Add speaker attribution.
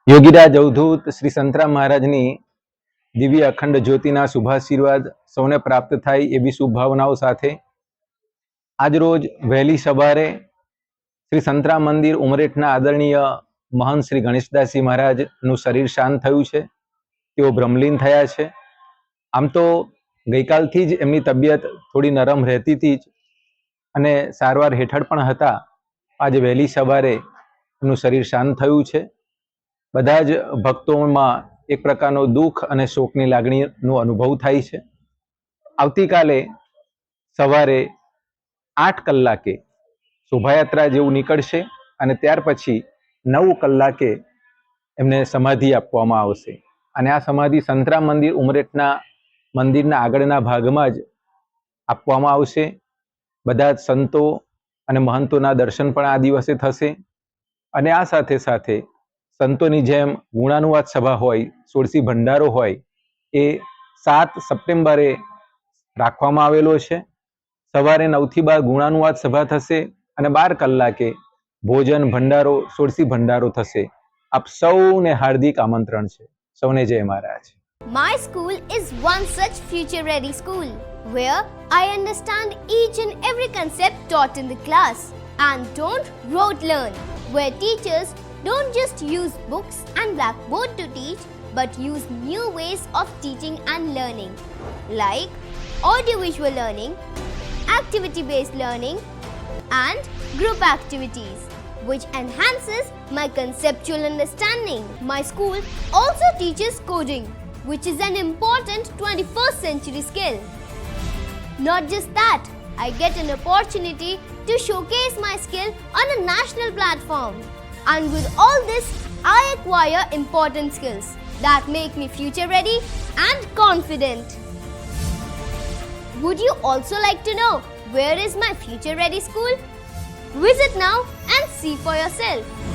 Speaker 1: યોગીરાજ અવધૂત શ્રી સંતરામ મહારાજની દિવ્ય અખંડ જ્યોતિના શુભાશીર્વાદ સૌને પ્રાપ્ત થાય એવી શુભ ભાવનાઓ સાથે આજરોજ વહેલી સવારે શ્રી સંતરામ મંદિર ઉમરેઠના આદરણીય મહંત શ્રી ગણેશદાસજી મહારાજનું શરીર શાંત થયું છે. તેઓ બ્રહ્મલીન થયા છે. આમ તો ગઈકાલથી જ એમની તબિયત થોડી નરમ રહેતી હતી જ અને સારવાર હેઠળ પણ હતા. આજે વહેલી સવારે એમનું શરીર શાંત થયું છે. બધા જ ભક્તોમાં એક પ્રકારનો દુઃખ અને શોકની લાગણીનો અનુભવ થાય છે. આવતીકાલે સવારે 8 કલાકે શોભાયાત્રા જેવું નીકળશે અને ત્યાર પછી 9 કલાકે એમને સમાધિ આપવામાં આવશે. અને આ સમાધિ સંતરામ મંદિર ઉમરેઠના મંદિરના આગળના ભાગમાં જ આપવામાં આવશે. બધા જ સંતો અને મહંતોના દર્શન પણ આ દિવસે થશે. અને આ સાથે સાથે સંતોની જેમ ગુણાનુવાદ સભા હોય, સોળસી ભંડારો હોય, એ 7 સપ્ટેમ્બરે રાખવામાં આવેલો છે. સવારે 9 થી 12 ગુણાનુવાદ સભા થશે અને 12 કલાકે ભોજન ભંડારો, સોળસી ભંડારો થશે. આપ સૌને હાર્દિક આમંત્રણ છે. સૌને જય મહારાજ.
Speaker 2: My school is one such future-ready school where I understand each and every concept taught in the class and don't rote learn, where teachers don't just use books and blackboard to teach but use new ways of teaching and learning like audiovisual learning, activity-based learning and group activities, which enhances my conceptual understanding. My school also teaches coding, which is an important 21st century skill. Not just that, I get an opportunity to showcase my skill on a national platform. And with all this, I acquire important skills that make me future ready and confident. Would you also like to know where is my future ready school? Visit now and see for yourself.